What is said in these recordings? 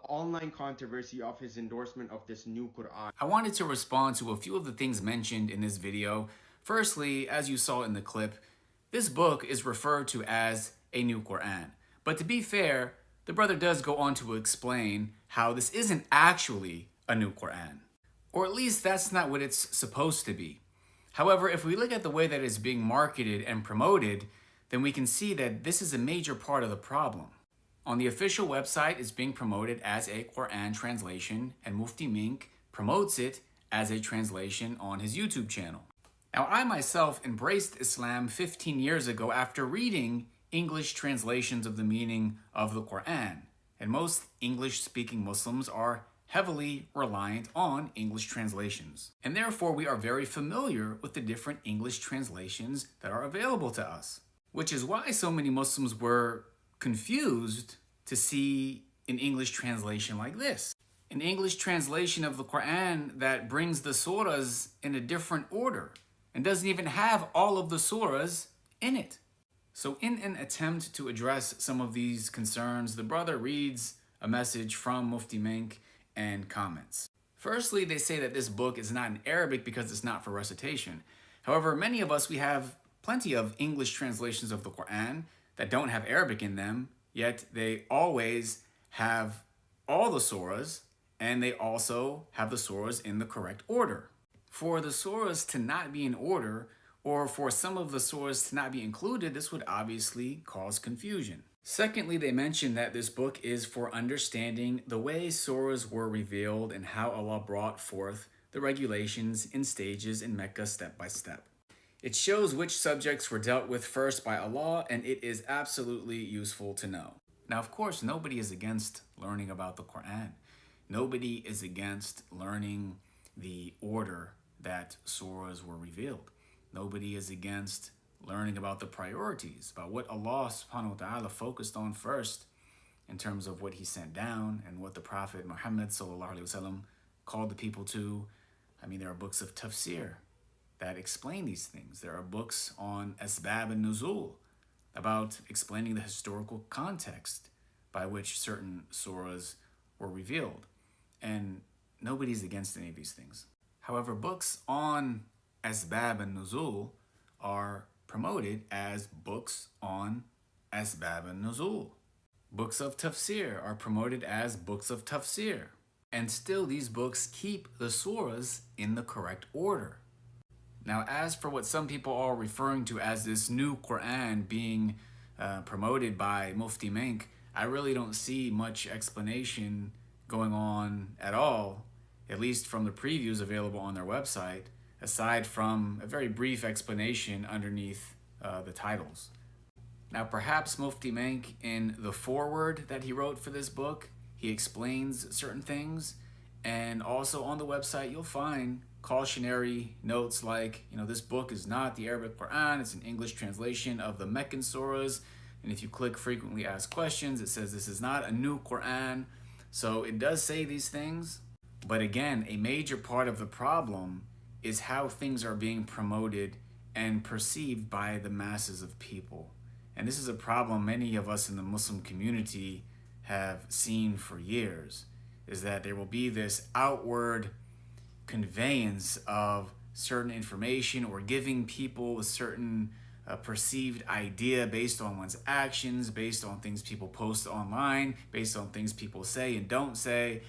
online controversy of his endorsement of this new Qur'an. I wanted to respond to a few of the things mentioned in this video. Firstly, as you saw in the clip, this book is referred to as a new Qur'an. But to be fair, the brother does go on to explain how this isn't actually a new Qur'an. Or at least that's not what it's supposed to be. However, if we look at the way that it's being marketed and promoted, then we can see that this is a major part of the problem. On the official website, it's being promoted as a Qur'an translation, and Mufti Menk promotes it as a translation on his YouTube channel. Now, I myself embraced Islam 15 years ago after reading English translations of the meaning of the Qur'an, and most English-speaking Muslims are heavily reliant on English translations. And therefore, we are very familiar with the different English translations that are available to us, which is why so many Muslims were confused to see an English translation like this. An English translation of the Qur'an that brings the surahs in a different order and doesn't even have all of the surahs in it. So in an attempt to address some of these concerns, the brother reads a message from Mufti Menk and comments. Firstly, they say that this book is not in Arabic because it's not for recitation. However, many of us, we have plenty of English translations of the Qur'an that don't have Arabic in them, yet they always have all the surahs, and they also have the surahs in the correct order. For the surahs to not be in order, or for some of the surahs to not be included, this would obviously cause confusion. Secondly, they mention that this book is for understanding the way surahs were revealed and how Allah brought forth the regulations in stages in Mecca step by step. It shows which subjects were dealt with first by Allah, and it is absolutely useful to know. Now, of course, nobody is against learning about the Qur'an. Nobody is against learning the order that surahs were revealed. Nobody is against learning about the priorities, about what Allah subhanahu wa ta'ala focused on first in terms of what he sent down and what the Prophet Muhammed sallallahu alaihi wasallam called the people to. I mean, there are books of tafsir that explain these things. There are books on asbab and nuzul about explaining the historical context by which certain surahs were revealed. And nobody's against any of these things. However, books on asbab and nuzul are promoted as books on asbab and nuzul. Books of tafsir are promoted as books of tafsir. And still these books keep the surahs in the correct order. Now, as for what some people are referring to as this new Qur'an being promoted by Mufti Menk, I really don't see much explanation going on at all, at least from the previews available on their website, aside from a very brief explanation underneath the titles. Now, perhaps Mufti Menk, in the foreword that he wrote for this book, he explains certain things, and also on the website you'll find cautionary notes like, this book is not the Arabic Qur'an, it's an English translation of the Meccan surahs, and if you click frequently asked questions, it says this is not a new Qur'an. So it does say these things, but again, a major part of the problem is how things are being promoted and perceived by the masses of people. And this is a problem many of us in the Muslim community have seen for years, is that there will be this outward conveyance of certain information or giving people a certain perceived idea based on one's actions, based on things people post online, based on things people say and don't say.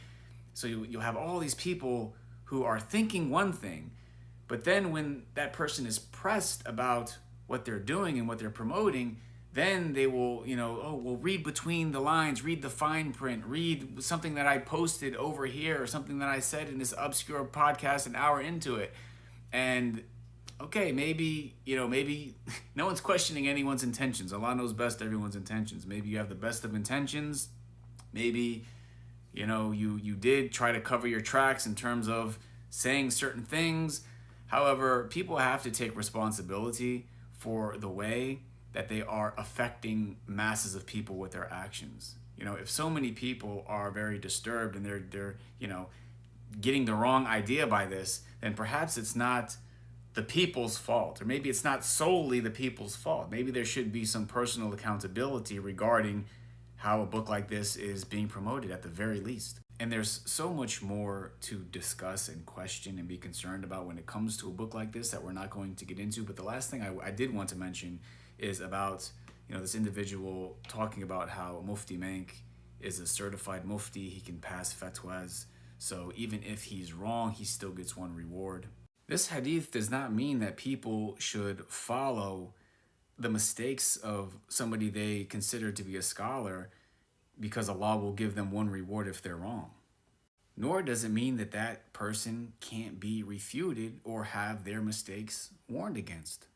So you'll have all these people who are thinking one thing, but then when that person is pressed about what they're doing and what they're promoting, then they will, read between the lines, read the fine print, read something that I posted over here or something that I said in this obscure podcast an hour into it. And okay, maybe no one's questioning anyone's intentions. Allah knows best everyone's intentions. Maybe you have the best of intentions. Maybe, you did try to cover your tracks in terms of saying certain things. However, people have to take responsibility for the way that they are affecting masses of people with their actions. If so many people are very disturbed and they're getting the wrong idea by this, then perhaps it's not the people's fault, or maybe it's not solely the people's fault. Maybe there should be some personal accountability regarding how a book like this is being promoted at the very least. And there's so much more to discuss and question and be concerned about when it comes to a book like this that we're not going to get into. But the last thing I did want to mention is about, this individual talking about how Mufti Menk is a certified Mufti. He can pass fatwas. So even if he's wrong, he still gets one reward. This hadith does not mean that people should follow the mistakes of somebody they consider to be a scholar because Allah will give them one reward if they're wrong. Nor does it mean that that person can't be refuted or have their mistakes warned against.